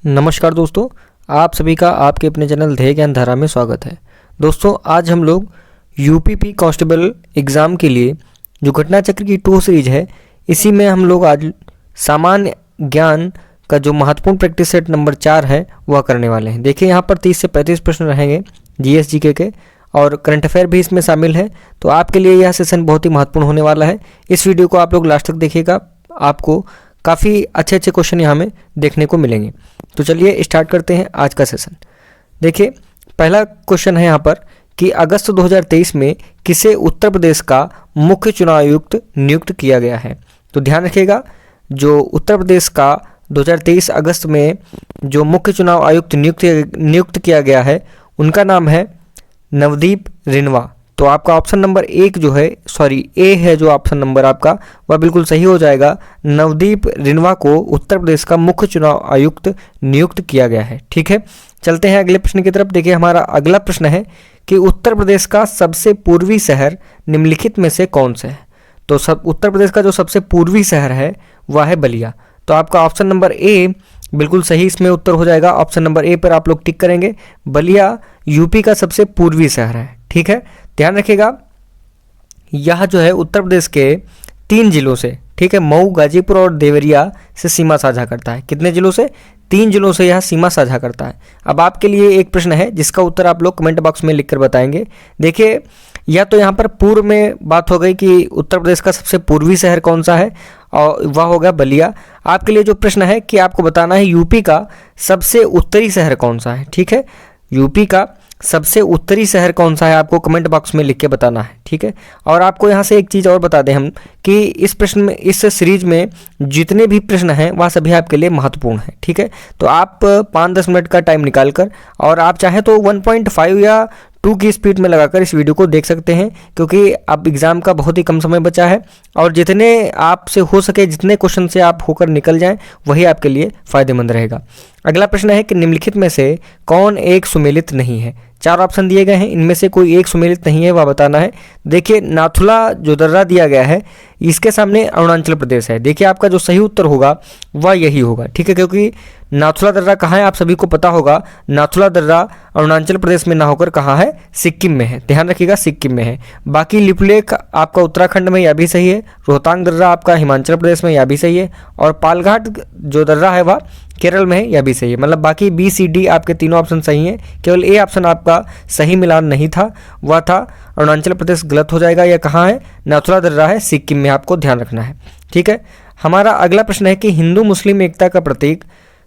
नमस्कार दोस्तों, आप सभी का आपके अपने चैनल ध्येय ज्ञान धारा में स्वागत है। दोस्तों, आज हम लोग यूपीपी कांस्टेबल एग्ज़ाम के लिए जो घटना चक्र की 2 सीरीज है, इसी में हम लोग आज सामान्य ज्ञान का जो महत्वपूर्ण प्रैक्टिस सेट नंबर 4 है वह करने वाले हैं। देखिए, यहाँ पर 30 से 35 प्रश्न रहेंगे जीएस जीके के और करंट अफेयर भी इसमें शामिल है। तो आपके लिए यह सेशन बहुत ही महत्वपूर्ण होने वाला है। इस वीडियो को आप लोग लास्ट तक देखिएगा, आपको काफ़ी अच्छे अच्छे क्वेश्चन यहाँ में देखने को मिलेंगे। तो चलिए स्टार्ट करते हैं आज का सेशन। देखिए, पहला क्वेश्चन है यहाँ पर कि अगस्त 2023 में किसे उत्तर प्रदेश का मुख्य चुनाव आयुक्त नियुक्त किया गया है। तो ध्यान रखिएगा, जो उत्तर प्रदेश का 2023 अगस्त में जो मुख्य चुनाव आयुक्त नियुक्त किया गया है उनका नाम है नवदीप रिनवा। तो आपका ऑप्शन नंबर ए है जो ऑप्शन नंबर आपका वह बिल्कुल सही हो जाएगा। नवदीप रिनवा को उत्तर प्रदेश का मुख्य चुनाव आयुक्त नियुक्त किया गया है। ठीक है, चलते हैं अगले प्रश्न की तरफ। देखिए, हमारा अगला प्रश्न है कि उत्तर प्रदेश का सबसे पूर्वी शहर निम्नलिखित में से कौन सा है। तो उत्तर प्रदेश का जो सबसे पूर्वी शहर है वह है बलिया। तो आपका ऑप्शन नंबर ए बिल्कुल सही इसमें उत्तर हो जाएगा। ऑप्शन नंबर ए पर आप लोग टिक करेंगे। बलिया यूपी का सबसे पूर्वी शहर है। ठीक है, ध्यान रखिएगा, यह जो है उत्तर प्रदेश के 3 जिलों से, ठीक है, मऊ, गाजीपुर और देवरिया से सीमा साझा करता है। कितने जिलों से? 3 जिलों से यह सीमा साझा करता है। अब आपके लिए एक प्रश्न है जिसका उत्तर आप लोग कमेंट बॉक्स में लिखकर बताएंगे। देखिए, या तो यहाँ पर पूर्व में बात हो गई कि उत्तर प्रदेश का सबसे पूर्वी शहर कौन सा है और वह होगा बलिया। आपके लिए जो प्रश्न है कि आपको बताना है यूपी का सबसे उत्तरी शहर कौन सा है। ठीक है, यूपी का सबसे उत्तरी शहर कौन सा है आपको कमेंट बॉक्स में लिख के बताना है। ठीक है, और आपको यहाँ से एक चीज़ और बता दें हम कि इस प्रश्न में, इस सीरीज में जितने भी प्रश्न हैं वह सभी आपके लिए महत्वपूर्ण हैं। ठीक है, तो आप 5-10 मिनट का टाइम निकाल कर और आप चाहें तो 1.5 या 2 की स्पीड में लगाकर इस वीडियो को देख सकते हैं, क्योंकि अब एग्ज़ाम का बहुत ही कम समय बचा है और जितने आपसे हो सके, जितने क्वेश्चन से आप होकर निकल जाएं, वही आपके लिए फ़ायदेमंद रहेगा। अगला प्रश्न है कि निम्नलिखित में से कौन एक सुमेलित नहीं है। 4 ऑप्शन दिए गए हैं, इनमें से कोई एक सुमेलित नहीं है, वह बताना है। देखिए, नाथुला जो दर्रा दिया गया है इसके सामने अरुणाचल प्रदेश है। देखिए, आपका जो सही उत्तर होगा वह यही होगा। ठीक है, क्योंकि नाथुला दर्रा कहाँ है आप सभी को पता होगा। नाथुला दर्रा अरुणाचल प्रदेश में ना होकर कहाँ है? सिक्किम में है। ध्यान रखिएगा, सिक्किम में है। बाकी लिपुलेख आपका उत्तराखंड में, यह भी सही है। रोहतांग दर्रा आपका हिमाचल प्रदेश में, यह भी सही है। और पालघाट जो दर्रा है वह केरल में है, यह भी सही है। मतलब बाकी बी सी डी आपके तीनों ऑप्शन सही हैं। केवल ए ऑप्शन आपका सही मिलान नहीं था, वह था अरुणाचल प्रदेश, गलत हो जाएगा। यह कहाँ है? नाथुला दर्रा है, सिक्किम में, आपको ध्यान रखना है। ठीक है, हमारा अगला प्रश्न है कि हिंदू मुस्लिम एकता का प्रतीक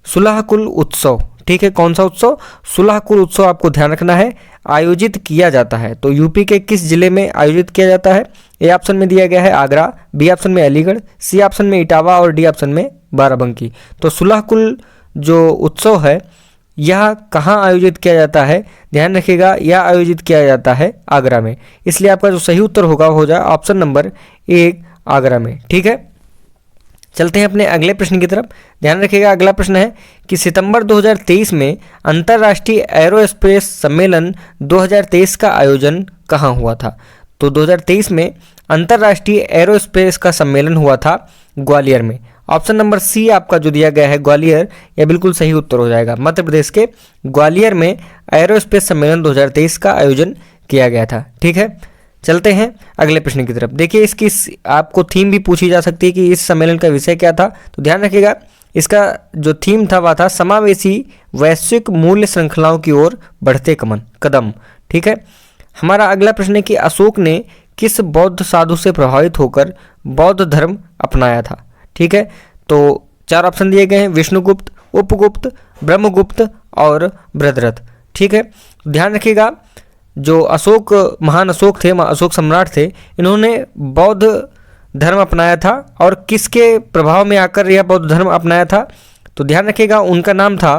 सुलहकुल उत्सव, ठीक है, कौन सा उत्सव? सुलहकुल उत्सव आपको ध्यान रखना है, आयोजित किया जाता है। तो यूपी के किस जिले में आयोजित किया जाता है? ए ऑप्शन में दिया गया है आगरा, बी ऑप्शन में अलीगढ़, सी ऑप्शन में इटावा और डी ऑप्शन में बाराबंकी। तो सुलहकुल जो उत्सव है यह कहाँ आयोजित किया जाता है? ध्यान रखिएगा, यह आयोजित किया जाता है आगरा में। इसलिए आपका जो सही उत्तर होगा हो जाए ऑप्शन नंबर 1 आगरा में। ठीक है, चलते हैं अपने अगले प्रश्न की तरफ। ध्यान रखिएगा, अगला प्रश्न है कि सितंबर 2023 में अंतर्राष्ट्रीय एरोस्पेस सम्मेलन 2023 का आयोजन कहाँ हुआ था। तो 2023 में अंतर्राष्ट्रीय एरोस्पेस का सम्मेलन हुआ था ग्वालियर में। ऑप्शन नंबर सी आपका जो दिया गया है ग्वालियर, यह बिल्कुल सही उत्तर हो जाएगा। मध्य प्रदेश के ग्वालियर में एरोस्पेस सम्मेलन 2023 का आयोजन किया गया था। ठीक है, चलते हैं अगले प्रश्न की तरफ। देखिए, इसकी आपको थीम भी पूछी जा सकती है कि इस सम्मेलन का विषय क्या था। तो ध्यान रखिएगा, इसका जो थीम था वह था समावेशी वैश्विक मूल्य श्रृंखलाओं की ओर बढ़ते कदम। ठीक है, हमारा अगला प्रश्न है कि अशोक ने किस बौद्ध साधु से प्रभावित होकर बौद्ध धर्म अपनाया था। ठीक है, तो 4 ऑप्शन दिए गए हैं, विष्णुगुप्त, उपगुप्त, ब्रह्मगुप्त और बृहद्रथ। ठीक है, ध्यान रखिएगा, जो महान अशोक थे, अशोक सम्राट थे, इन्होंने बौद्ध धर्म अपनाया था। और किसके प्रभाव में आकर यह बौद्ध धर्म अपनाया था? तो ध्यान रखिएगा, उनका नाम था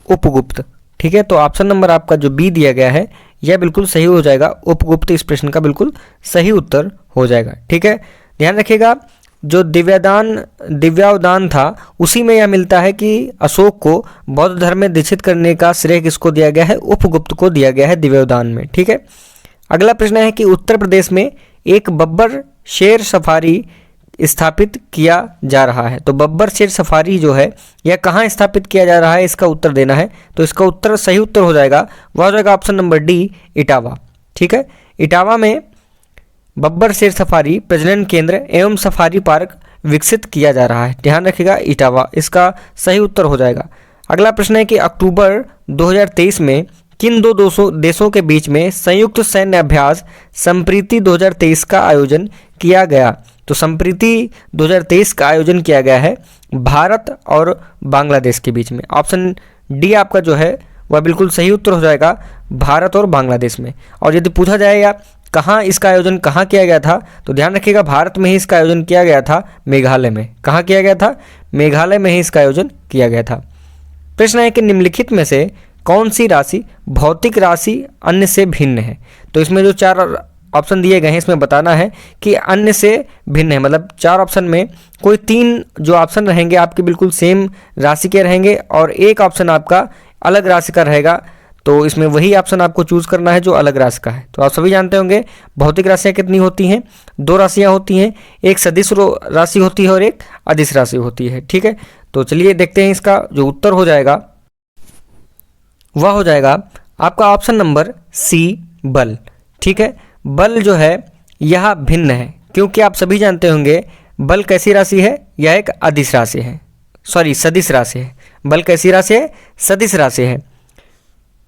उपगुप्त। ठीक है, तो ऑप्शन नंबर आपका जो बी दिया गया है यह बिल्कुल सही हो जाएगा। उपगुप्त इस प्रश्न का बिल्कुल सही उत्तर हो जाएगा। ठीक है, ध्यान रखिएगा, जो दिव्यावदान था उसी में यह मिलता है कि अशोक को बौद्ध धर्म में दीक्षित करने का श्रेय किसको दिया गया है? उपगुप्त को दिया गया है दिव्यावदान में। ठीक है, अगला प्रश्न है कि उत्तर प्रदेश में एक बब्बर शेर सफारी स्थापित किया जा रहा है? तो बब्बर शेर सफारी जो है यह कहाँ स्थापित किया जा रहा है, इसका उत्तर देना है। तो इसका उत्तर, सही उत्तर हो जाएगा, वह हो जाएगा ऑप्शन नंबर डी, इटावा। ठीक है, इटावा में बब्बर शेर सफारी प्रजनन केंद्र एवं सफारी पार्क विकसित किया जा रहा है। ध्यान रखिएगा, इटावा इसका सही उत्तर हो जाएगा। अगला प्रश्न है कि अक्टूबर 2023 में किन दो देशों के बीच में संयुक्त सैन्य अभ्यास संप्रीति 2023 का आयोजन किया गया? तो संप्रीति 2023 का आयोजन किया गया है भारत और बांग्लादेश के बीच में। ऑप्शन डी आपका जो है वह बिल्कुल सही उत्तर हो जाएगा, भारत और बांग्लादेश में। और यदि पूछा जाएगा कहाँ इसका आयोजन कहाँ किया गया था, तो ध्यान रखिएगा भारत में ही इसका आयोजन किया गया था, मेघालय में। कहाँ किया गया था? मेघालय में ही इसका आयोजन किया गया था। प्रश्न है कि निम्नलिखित में से कौन सी राशि भौतिक राशि अन्य से भिन्न है? तो इसमें जो 4 ऑप्शन दिए गए हैं इसमें बताना है कि अन्य से भिन्न है, मतलब 4 ऑप्शन में कोई 3 जो ऑप्शन रहेंगे आपके बिल्कुल सेम राशि के रहेंगे और एक ऑप्शन आपका अलग राशि का रहेगा। तो इसमें वही ऑप्शन आपको चूज करना है जो अलग राशि का है। तो आप सभी जानते होंगे भौतिक राशियाँ कितनी होती हैं? 2 राशियाँ होती हैं, एक सदिश राशि होती है और एक अदिश राशि होती है। ठीक है, तो चलिए देखते हैं इसका जो उत्तर हो जाएगा वह हो जाएगा आपका ऑप्शन नंबर सी, बल। ठीक है, बल जो है यह भिन्न है, क्योंकि आप सभी जानते होंगे बल कैसी राशि है? यह एक अदिश राशि है, सॉरी सदिश राशि है। बल कैसी राशि है? सदिश राशि है।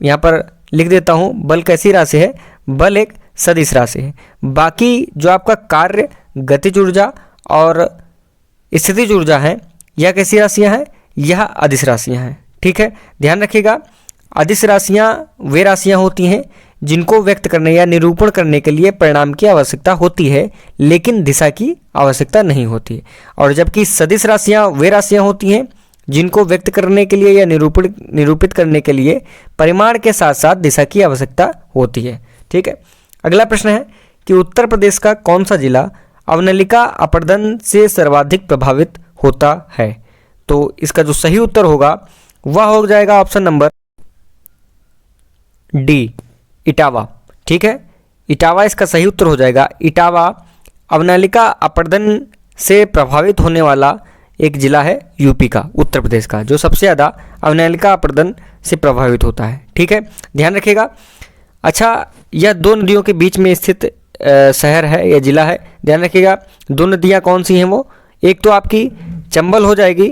यहाँ पर लिख देता हूँ, बल कैसी राशि है? बल एक सदिश राशि है। बाकी जो आपका कार्य, गतिज ऊर्जा और स्थितिज ऊर्जा है, यह कैसी राशियाँ हैं? यह अदिश राशियाँ हैं। ठीक है, ध्यान रखिएगा, अदिश राशियाँ वे राशियाँ होती हैं जिनको व्यक्त करने या निरूपण करने के लिए परिणाम की आवश्यकता होती है, लेकिन दिशा की आवश्यकता नहीं होती है। और जबकि सदिश राशियाँ वे राशियाँ होती हैं जिनको व्यक्त करने के लिए या निरूपित करने के लिए परिमाण के साथ साथ दिशा की आवश्यकता होती है। ठीक है, अगला प्रश्न है कि उत्तर प्रदेश का कौन सा जिला अवनलिका अपरदन से सर्वाधिक प्रभावित होता है? तो इसका जो सही उत्तर होगा वह हो जाएगा ऑप्शन नंबर डी, इटावा। ठीक है, इटावा इसका सही उत्तर हो जाएगा। इटावा अवनलिका अपरदन से प्रभावित होने वाला एक जिला है यूपी का, उत्तर प्रदेश का, जो सबसे ज़्यादा अवनलिका अपरदन से प्रभावित होता है। ठीक है, ध्यान रखिएगा। अच्छा, यह 2 नदियों के बीच में स्थित शहर है या जिला है। ध्यान रखिएगा, 2 नदियाँ कौन सी हैं? वो एक तो आपकी चंबल हो जाएगी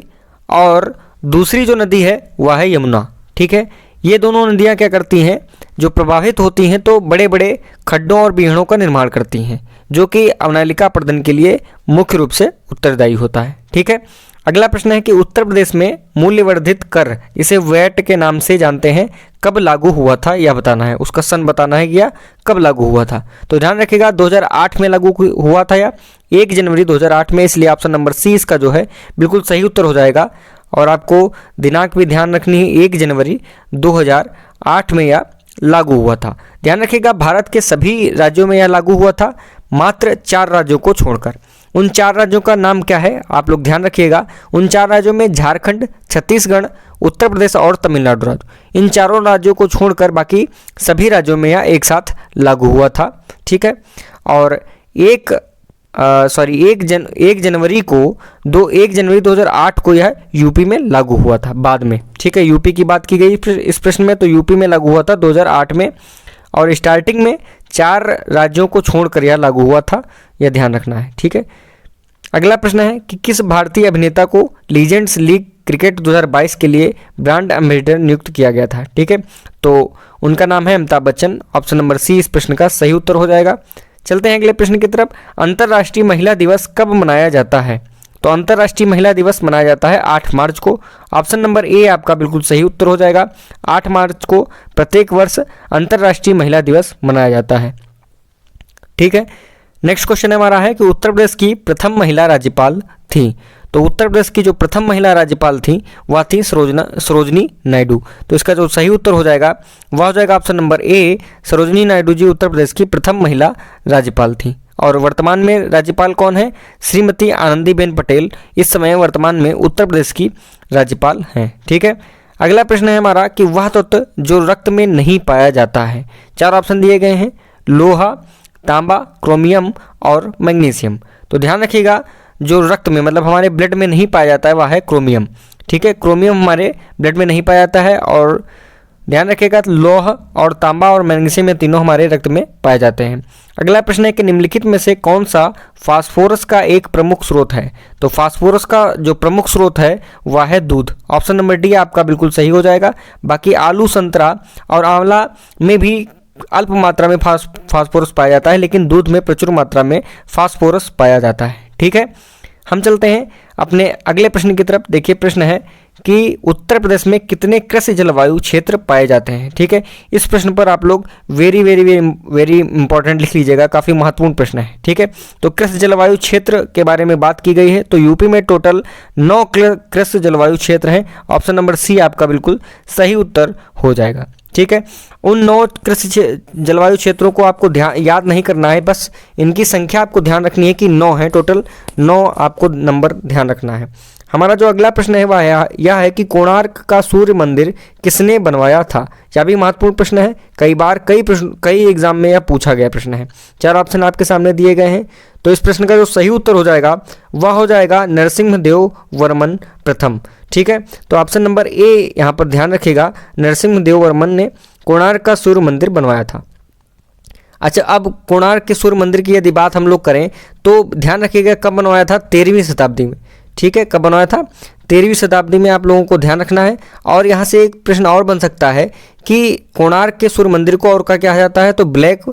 और दूसरी जो नदी है वह है यमुना। ठीक है, ये दोनों नदियाँ क्या करती हैं? जो प्रभावित होती हैं तो बड़े बड़े खड्डों और बीहड़ों का निर्माण करती हैं, जो कि अवनलिका अपरदन के लिए मुख्य रूप से उत्तरदायी होता है। ठीक है, अगला प्रश्न है कि उत्तर प्रदेश में मूल्यवर्धित कर, इसे वैट के नाम से जानते हैं, कब लागू हुआ था यह बताना है, उसका सन बताना है कि यह कब लागू हुआ था। तो ध्यान रखिएगा 2008 में लागू हुआ था या 1 जनवरी 2008 में, इसलिए ऑप्शन नंबर सी इसका जो है बिल्कुल सही उत्तर हो जाएगा। और आपको दिनांक भी ध्यान रखनी है, 1 जनवरी 2008 में यह लागू हुआ था। ध्यान रखिएगा भारत के सभी राज्यों में यह लागू हुआ था, मात्र 4 राज्यों को छोड़कर। उन 4 राज्यों का नाम क्या है आप लोग ध्यान रखिएगा। उन 4 राज्यों में झारखंड, छत्तीसगढ़, उत्तर प्रदेश और तमिलनाडु राज्य, इन चारों राज्यों को छोड़कर बाकी सभी राज्यों में यह एक साथ लागू हुआ था। ठीक है, और 1 जनवरी 2008 को यह यूपी में लागू हुआ था बाद में। ठीक है, यूपी की बात की गई इस प्रश्न में, तो यूपी में लागू हुआ था 2008 में, और स्टार्टिंग में 4 राज्यों को छोड़कर यह लागू हुआ था, यह ध्यान रखना है। ठीक है, अगला प्रश्न है कि किस भारतीय अभिनेता को लीजेंड्स लीग क्रिकेट 2022 के लिए ब्रांड एम्बेसडर नियुक्त किया गया था? ठीक है, तो उनका नाम है Amitabh Bachchan. Option number C इस प्रश्न का सही उत्तर हो जाएगा। चलते हैं अगले प्रश्न की तरफ। अंतर्राष्ट्रीय महिला दिवस कब मनाया जाता है? तो अंतर्राष्ट्रीय महिला दिवस मनाया जाता है 8 मार्च को। ऑप्शन नंबर ए आपका बिल्कुल सही उत्तर हो जाएगा। 8 मार्च को प्रत्येक वर्ष अंतर्राष्ट्रीय महिला दिवस मनाया जाता है। ठीक है, नेक्स्ट क्वेश्चन हमारा है कि उत्तर प्रदेश की प्रथम महिला राज्यपाल थी। तो उत्तर प्रदेश की जो प्रथम महिला राज्यपाल थी वह थी सरोजनी नायडू। तो इसका जो सही उत्तर हो जाएगा वह हो जाएगा option number A, Sarojini Naidu ji Uttar Pradesh की प्रथम महिला राज्यपाल थी। और वर्तमान में राज्यपाल कौन है? श्रीमती आनंदीबेन पटेल इस समय वर्तमान में उत्तर प्रदेश की राज्यपाल हैं। ठीक है, अगला प्रश्न है हमारा कि वह तत्व जो रक्त में नहीं पाया जाता है। 4 ऑप्शन दिए गए हैं, लोहा, तांबा, क्रोमियम और मैग्नीशियम। तो ध्यान रखिएगा जो रक्त में मतलब हमारे ब्लड में नहीं पाया जाता है वह है क्रोमियम। ठीक है, क्रोमियम हमारे ब्लड में नहीं पाया जाता है। और ध्यान रखिएगा लौह और तांबा और मैग्नीशियम में तीनों हमारे रक्त में पाए जाते हैं। अगला प्रश्न है कि निम्नलिखित में से कौन सा फास्फोरस का एक प्रमुख स्रोत है। तो फास्फोरस का जो प्रमुख स्रोत है वह है दूध। ऑप्शन नंबर डी आपका बिल्कुल सही हो जाएगा। बाकी आलू, संतरा और आंवला में भी अल्प मात्रा में फास्फोरस पाया जाता है, लेकिन दूध में प्रचुर मात्रा में फास्फोरस पाया जाता है। ठीक है, हम चलते हैं अपने अगले प्रश्न की तरफ। देखिए प्रश्न है कि उत्तर प्रदेश में कितने कृषि जलवायु क्षेत्र पाए जाते हैं। ठीक है, इस प्रश्न पर आप लोग very very very very important लिख लीजिएगा, काफ़ी महत्वपूर्ण प्रश्न है। ठीक है, तो कृषि जलवायु क्षेत्र के बारे में बात की गई है। तो यूपी में टोटल 9 कृषि जलवायु क्षेत्र हैं। ऑप्शन नंबर सी आपका बिल्कुल सही उत्तर हो जाएगा। ठीक है, उन 9 कृषि जलवायु क्षेत्रों को आपको याद नहीं करना है, बस इनकी संख्या आपको ध्यान रखनी है कि 9 है, टोटल 9 आपको नंबर ध्यान रखना है। हमारा जो अगला प्रश्न है वह यह है कि कोणार्क का सूर्य मंदिर किसने बनवाया था। यह भी महत्वपूर्ण प्रश्न है, कई एग्जाम में यह पूछा गया प्रश्न है। 4 ऑप्शन आपके सामने दिए गए हैं। तो इस प्रश्न का जो सही उत्तर हो जाएगा वह हो जाएगा नरसिंहदेव वर्मन प्रथम। ठीक है, तो ऑप्शन नंबर ए यहाँ पर ध्यान रखिएगा, नरसिंहदेव वर्मन ने कोणार्क का सूर्य मंदिर बनवाया था। अच्छा, अब कोणार्क के सूर्य मंदिर की यदि बात हम लोग करें तो ध्यान रखिएगा कब बनवाया था, 13वीं शताब्दी में। ठीक है, कब बनवाया था, 13वीं शताब्दी में आप लोगों को ध्यान रखना है। और यहाँ से एक प्रश्न और बन सकता है कि कोणार्क के सूर्य मंदिर को और क्या कहा जाता है, तो ब्लैक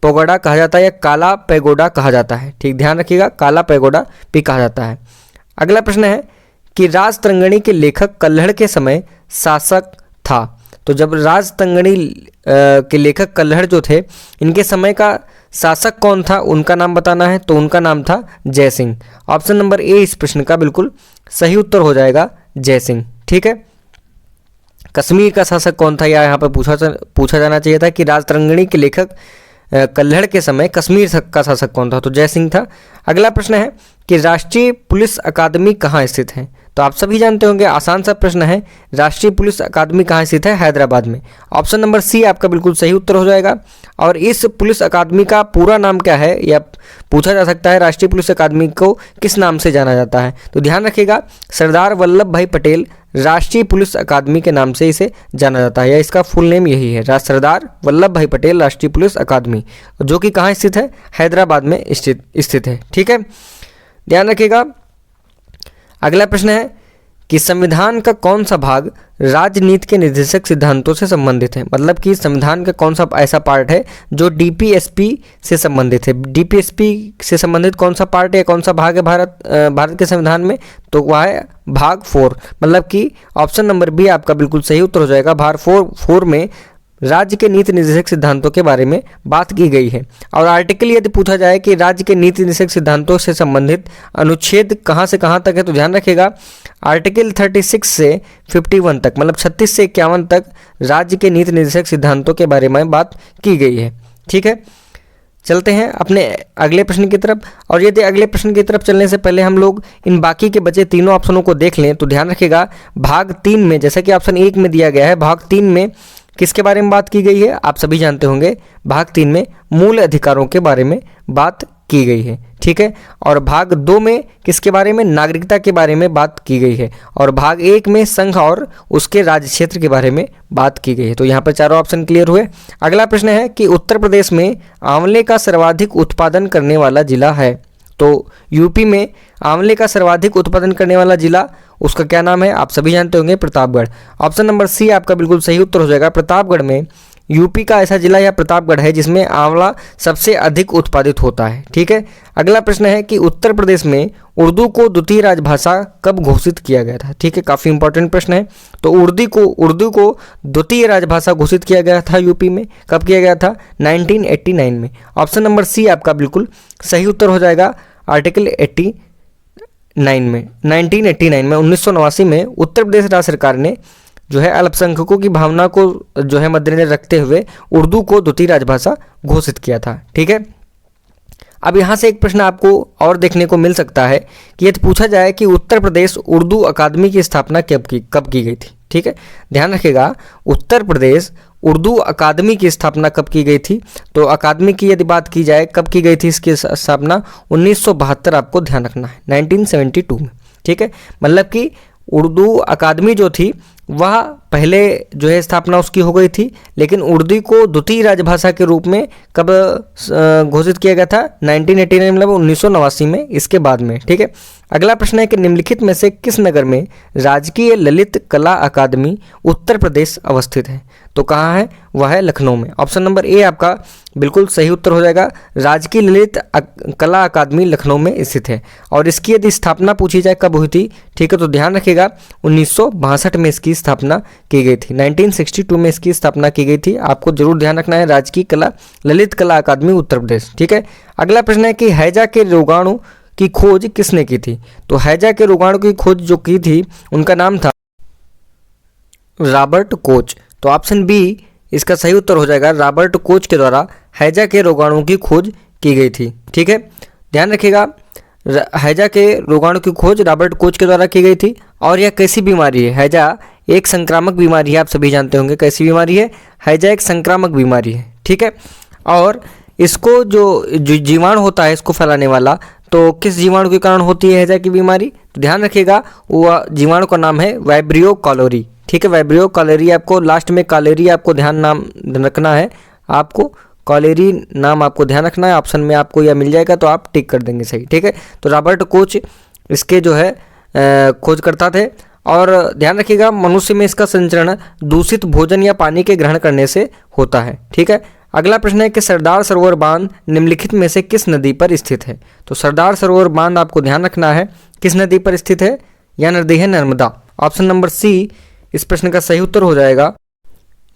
पैगोडा कहा जाता है या काला पैगोडा कहा जाता है। ठीक, ध्यान रखिएगा, काला पैगोडा भी कहा जाता है। अगला प्रश्न है कि राजतरंगिणी के लेखक कल्हड़ के समय शासक था। तो जब राजतरंगिणी के लेखक कल्हड़ जो थे, इनके समय का शासक कौन था, उनका नाम बताना है। तो उनका नाम था जय सिंह। ऑप्शन नंबर ए इस प्रश्न का बिल्कुल सही उत्तर हो जाएगा, जय सिंह। ठीक है, कश्मीर का शासक कौन था, या यहाँ पर पूछा जाना चाहिए था कि राजतरंगिणी के लेखक कल्हड़ के समय कश्मीर का शासक कौन था, तो जय सिंह था। अगला प्रश्न है कि राष्ट्रीय पुलिस अकादमी कहाँ स्थित है। तो आप सभी जानते होंगे, आसान सा प्रश्न है, राष्ट्रीय पुलिस अकादमी कहाँ स्थित है, हैदराबाद में। ऑप्शन नंबर सी आपका बिल्कुल सही उत्तर हो जाएगा। और इस पुलिस अकादमी का पूरा नाम क्या है, या पूछा जा सकता है राष्ट्रीय पुलिस अकादमी को किस नाम से जाना जाता है। तो ध्यान रखिएगा, सरदार वल्लभ भाई पटेल राष्ट्रीय पुलिस अकादमी के नाम से इसे जाना जाता है, या इसका फुल नेम यही है, सरदार वल्लभ भाई पटेल राष्ट्रीय पुलिस अकादमी, जो कि कहाँ स्थित है, हैदराबाद में स्थित है। ठीक है, ध्यान रखिएगा। अगला प्रश्न है कि संविधान का कौन सा भाग राजनीति के निर्देशक सिद्धांतों से संबंधित है। मतलब कि संविधान का कौन सा ऐसा पार्ट है जो डीपीएसपी से संबंधित है। डीपीएसपी से संबंधित कौन सा पार्ट है, कौन सा भाग है भारत के संविधान में, तो वह है भाग 4। मतलब कि ऑप्शन नंबर बी आपका बिल्कुल सही उत्तर हो जाएगा। भाग 4 में राज्य के नीति निर्देशक सिद्धांतों के बारे में बात की गई है। और आर्टिकल यदि पूछा जाए कि राज्य के नीति निर्देशक सिद्धांतों से संबंधित अनुच्छेद कहाँ से कहाँ तक है, तो ध्यान रखिएगा आर्टिकल 36 से 51 तक, मतलब 36 से 51 तक राज्य के नीति निर्देशक सिद्धांतों के बारे में बात की गई है। ठीक है, चलते हैं अपने अगले प्रश्न की तरफ। और यदि अगले प्रश्न की तरफ चलने से पहले हम लोग इन बाकी के बचे तीनों ऑप्शनों को देख लें, तो ध्यान रखिएगा भाग 3 में, जैसा कि ऑप्शन 1 में दिया गया है, भाग 3 में किसके बारे में बात की गई है, आप सभी जानते होंगे, भाग 3 में मूल अधिकारों के बारे में बात की गई है। ठीक है, और भाग 2 में किसके बारे में, नागरिकता के बारे में बात की गई है। और भाग 1 में संघ और उसके राज्य क्षेत्र के बारे में बात की गई है। तो यहाँ पर चारों ऑप्शन क्लियर हुए। अगला प्रश्न है कि उत्तर प्रदेश में आंवले का सर्वाधिक उत्पादन करने वाला जिला है। तो यूपी में आंवले का सर्वाधिक उत्पादन करने वाला जिला, उसका क्या नाम है, आप सभी जानते होंगे, प्रतापगढ़। ऑप्शन नंबर सी आपका बिल्कुल सही उत्तर हो जाएगा। प्रतापगढ़ में यूपी का ऐसा जिला या प्रतापगढ़ है जिसमें आंवला सबसे अधिक उत्पादित होता है। ठीक है, अगला प्रश्न है कि उत्तर प्रदेश में उर्दू को द्वितीय राजभाषा कब घोषित किया गया था। ठीक है, काफ़ी इंपॉर्टेंट प्रश्न है। तो उर्दू को द्वितीय राजभाषा घोषित किया गया था यूपी में, कब किया गया था, 1989 में। ऑप्शन नंबर सी आपका बिल्कुल सही उत्तर हो जाएगा। आर्टिकल 89 में 1989 में 1989 में उत्तर प्रदेश राज्य सरकार ने जो है अल्पसंख्यकों की भावना को जो है मद्देनजर रखते हुए उर्दू को द्वितीय राजभाषा घोषित किया था। ठीक है, अब यहाँ से एक प्रश्न आपको और देखने को मिल सकता है कि यदि पूछा जाए कि उत्तर प्रदेश उर्दू अकादमी की स्थापना कब की गई थी। ठीक है, ध्यान रखिएगा। उत्तर प्रदेश उर्दू अकादमी की स्थापना कब की गई थी? तो अकादमी की यदि बात की जाए कब की गई थी इसकी स्थापना? 1972 आपको ध्यान रखना है, 1972 में। ठीक है, मतलब कि उर्दू अकादमी जो थी वह पहले जो है स्थापना उसकी हो गई थी, लेकिन उर्दू को द्वितीय राजभाषा के रूप में कब घोषित किया गया था? 1989 मतलब 1989 में, इसके बाद में। ठीक है, अगला प्रश्न है कि निम्नलिखित में से किस नगर में राजकीय ललित कला अकादमी उत्तर प्रदेश अवस्थित है? तो कहाँ है? वह है लखनऊ में। ऑप्शन नंबर ए आपका बिल्कुल सही उत्तर हो जाएगा। राजकीय ललित कला अकादमी लखनऊ में स्थित है। और इसकी यदि स्थापना पूछी जाए कब हुई थी, ठीक है, तो ध्यान रखिएगा 1962 में इसकी स्थापना की गई थी, 1962 में इसकी स्थापना की गई थी। आपको जरूर ध्यान रखना है, राजकीय ललित कला अकादमी उत्तर प्रदेश। ठीक है, अगला प्रश्न है कि हैजा के रोगाणु की खोज किसने की थी? तो हैजा के रोगाणु की खोज जो की थी उनका नाम था रॉबर्ट कोच। तो ऑप्शन बी इसका सही उत्तर हो जाएगा। रॉबर्ट कोच के द्वारा हैजा के रोगाणु की खोज की गई थी। ठीक है, ध्यान रखिएगा, हैजा के रोगाणु की खोज रॉबर्ट कोच के द्वारा की गई थी। और यह कैसी बीमारी है? हैजा एक संक्रामक बीमारी है, आप सभी जानते होंगे। कैसी बीमारी है? हैजा एक संक्रामक बीमारी है। ठीक है, और इसको जो जीवाणु होता है इसको फैलाने वाला, तो किस जीवाणु के कारण होती है हैजा की बीमारी? तो ध्यान रखिएगा, वह जीवाणु का नाम है वाइब्रियो कॉलोरी। ठीक है, वाइब्रियो कॉलेरी, आपको लास्ट में कॉलेरी आपको ध्यान रखना है, आपको कॉलेरी नाम आपको ध्यान रखना है। ऑप्शन में आपको यह मिल जाएगा तो आप टिक कर देंगे सही। ठीक है, तो रॉबर्ट कोच इसके जो है खोजकर्ता थे। और ध्यान रखिएगा, मनुष्य में इसका संचरण दूषित भोजन या पानी के ग्रहण करने से होता है। ठीक है, अगला प्रश्न है कि सरदार सरोवर बांध निम्नलिखित में से किस नदी पर स्थित है? तो सरदार सरोवर बांध आपको ध्यान रखना है किस नदी पर स्थित है? यह नदी है नर्मदा। ऑप्शन नंबर सी इस प्रश्न का सही उत्तर हो जाएगा।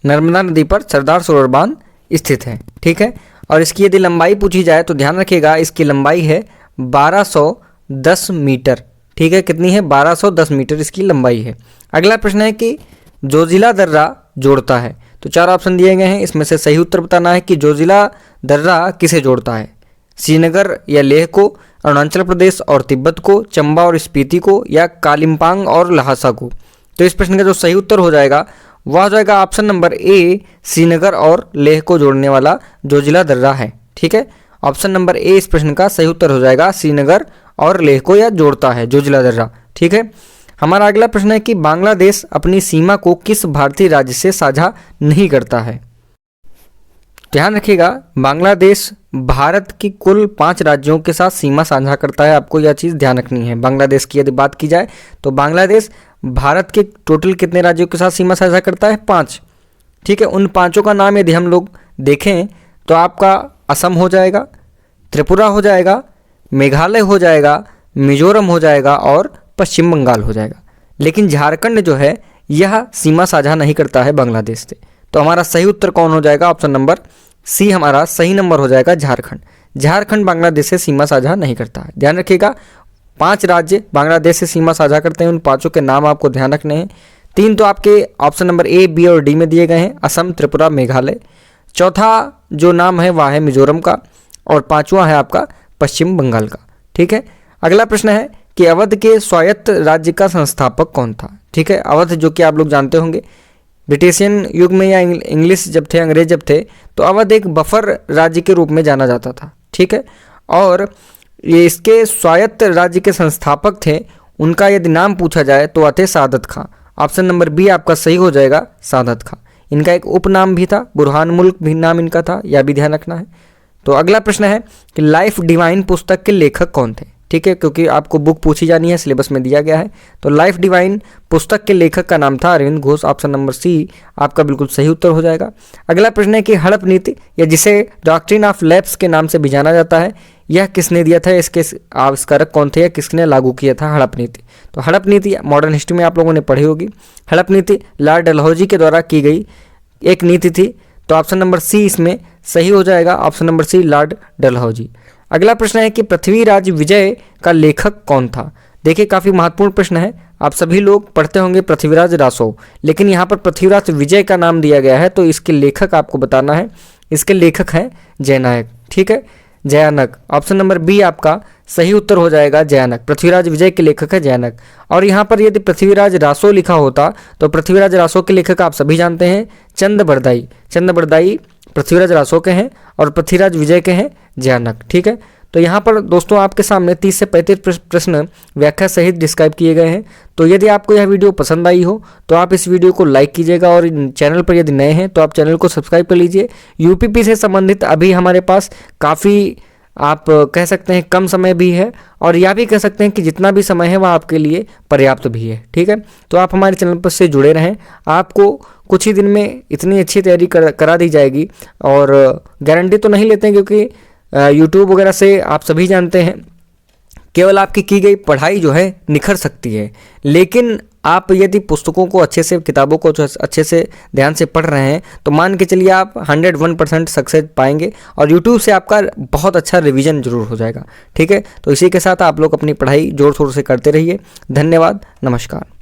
नर्मदा नदी पर सरदार सरोवर बांध स्थित है। ठीक है, और इसकी यदि लंबाई पूछी जाए तो ध्यान रखिएगा, इसकी लंबाई है 1210 मीटर। ठीक है, कितनी है? 1210 मीटर इसकी लंबाई है। अगला प्रश्न है कि जोजिला दर्रा जोड़ता है। तो चार ऑप्शन दिए गए हैं, इसमें से सही उत्तर बताना है कि जोजिला दर्रा किसे जोड़ता है? श्रीनगर या लेह को, अरुणाचल प्रदेश और तिब्बत को, चंबा और स्पीति को, या कालिम्पोंग और लहासा को? तो इस प्रश्न का जो सही उत्तर हो जाएगा वह हो जाएगा ऑप्शन नंबर ए, श्रीनगर और लेह को जोड़ने वाला जोजिला दर्रा है। ठीक है, ऑप्शन नंबर ए इस प्रश्न का सही उत्तर हो जाएगा, श्रीनगर और लेह को यह जोड़ता है जोजिला दर्रा। ठीक है, हमारा अगला प्रश्न है कि बांग्लादेश अपनी सीमा को किस भारतीय राज्य से साझा नहीं करता है? ध्यान रखिएगा, बांग्लादेश भारत की कुल 5 राज्यों के साथ सीमा साझा करता है। आपको यह चीज़ ध्यान रखनी है। बांग्लादेश की यदि बात की जाए तो बांग्लादेश भारत के टोटल कितने राज्यों के साथ सीमा साझा करता है? 5। ठीक है, उन 5 का नाम यदि हम लोग देखें तो आपका असम हो जाएगा, त्रिपुरा हो जाएगा, मेघालय हो जाएगा, मिजोरम हो जाएगा और पश्चिम बंगाल हो जाएगा। लेकिन झारखंड जो है यह सीमा साझा नहीं करता है बांग्लादेश से। तो हमारा सही उत्तर कौन हो जाएगा? ऑप्शन नंबर सी हमारा सही नंबर हो जाएगा, झारखंड। झारखंड बांग्लादेश से सीमा साझा नहीं करता है। ध्यान रखिएगा, 5 राज्य बांग्लादेश से सीमा साझा करते हैं, उन 5 के नाम आपको ध्यान रखने हैं। 3 तो आपके ऑप्शन नंबर ए, बी और डी में दिए गए हैं, असम, त्रिपुरा, मेघालय। चौथा जो नाम है वह है मिजोरम का, और 5वां है आपका पश्चिम बंगाल का। ठीक है, अगला प्रश्न है कि अवध के स्वायत्त राज्य का संस्थापक कौन था? ठीक है, अवध जो कि आप लोग जानते होंगे ब्रिटिशियन युग में या इंग्लिश जब थे, अंग्रेज जब थे, तो अवध एक बफर राज्य के रूप में जाना जाता था। ठीक है, और ये इसके स्वायत्त राज्य के संस्थापक थे, उनका यदि नाम पूछा जाए तो वह थे सादत खां। ऑप्शन नंबर बी आपका सही हो जाएगा, सादत खां। इनका एक उपनाम भी था, बुरहान मुल्क भी नाम इनका था, यह भी ध्यान रखना है। तो अगला प्रश्न है कि लाइफ डिवाइन पुस्तक के लेखक कौन थे? ठीक है, क्योंकि आपको बुक पूछी जानी है, सिलेबस में दिया गया है। तो लाइफ डिवाइन पुस्तक के लेखक का नाम था Arvind Ghosh. Option number C आपका बिल्कुल सही उत्तर हो जाएगा। अगला प्रश्न है कि हड़प नीति, या जिसे डॉक्ट्रिन ऑफ लैप्स के नाम से भी जाना जाता है, यह किसने दिया था? इसके आविष्कारक कौन थे या किसने लागू किया था हड़प नीति? तो हड़प नीति मॉडर्न हिस्ट्री में आप लोगों ने पढ़ी होगी। हड़प नीति लॉर्ड डलहौजी के द्वारा की गई एक नीति थी। तो ऑप्शन नंबर सी इसमें सही हो जाएगा, option number C lord Dalhousie. अगला प्रश्न है कि पृथ्वीराज विजय का लेखक कौन था? देखिए, काफ़ी महत्वपूर्ण प्रश्न है। आप सभी लोग पढ़ते होंगे पृथ्वीराज रासो, लेकिन यहाँ पर पृथ्वीराज विजय का नाम दिया गया है, तो इसके लेखक आपको बताना है। इसके लेखक हैं जयनायक। ठीक है, जयानक। ऑप्शन नंबर बी आपका सही उत्तर हो जाएगा जयानक। पृथ्वीराज विजय के लेखक है जयानक। और यहाँ पर यदि पृथ्वीराज रासो लिखा होता तो पृथ्वीराज रासो के लेखक आप सभी जानते हैं चंद बरदाई। चंद बरदाई पृथ्वीराज रासो के हैं और पृथ्वीराज विजय के हैं जयानक। ठीक है, तो यहाँ पर दोस्तों आपके सामने 30 से 35 प्रश्न व्याख्या सहित डिस्क्राइब किए गए हैं। तो यदि आपको यह वीडियो पसंद आई हो तो आप इस वीडियो को लाइक कीजिएगा और चैनल पर यदि नए हैं तो आप चैनल को सब्सक्राइब कर लीजिए। यूपीपी से संबंधित अभी हमारे पास काफ़ी आप कह सकते हैं कम समय भी है और यह भी कह सकते हैं कि जितना भी समय है वह आपके लिए पर्याप्त भी है। ठीक है, तो आप हमारे चैनल पर से जुड़े रहें। आपको कुछ ही दिन में इतनी अच्छी तैयारी करा दी जाएगी और गारंटी तो नहीं लेते हैं क्योंकि यूट्यूब वगैरह से आप सभी जानते हैं केवल आपकी की गई पढ़ाई जो है निखर सकती है, लेकिन आप यदि पुस्तकों को अच्छे से, किताबों को अच्छे से ध्यान से पढ़ रहे हैं तो मान के चलिए आप 101% सक्सेस पाएंगे और यूट्यूब से आपका बहुत अच्छा रिवीजन जरूर हो जाएगा। ठीक है, तो इसी के साथ आप लोग अपनी पढ़ाई जोर शोर से करते रहिए। धन्यवाद, नमस्कार।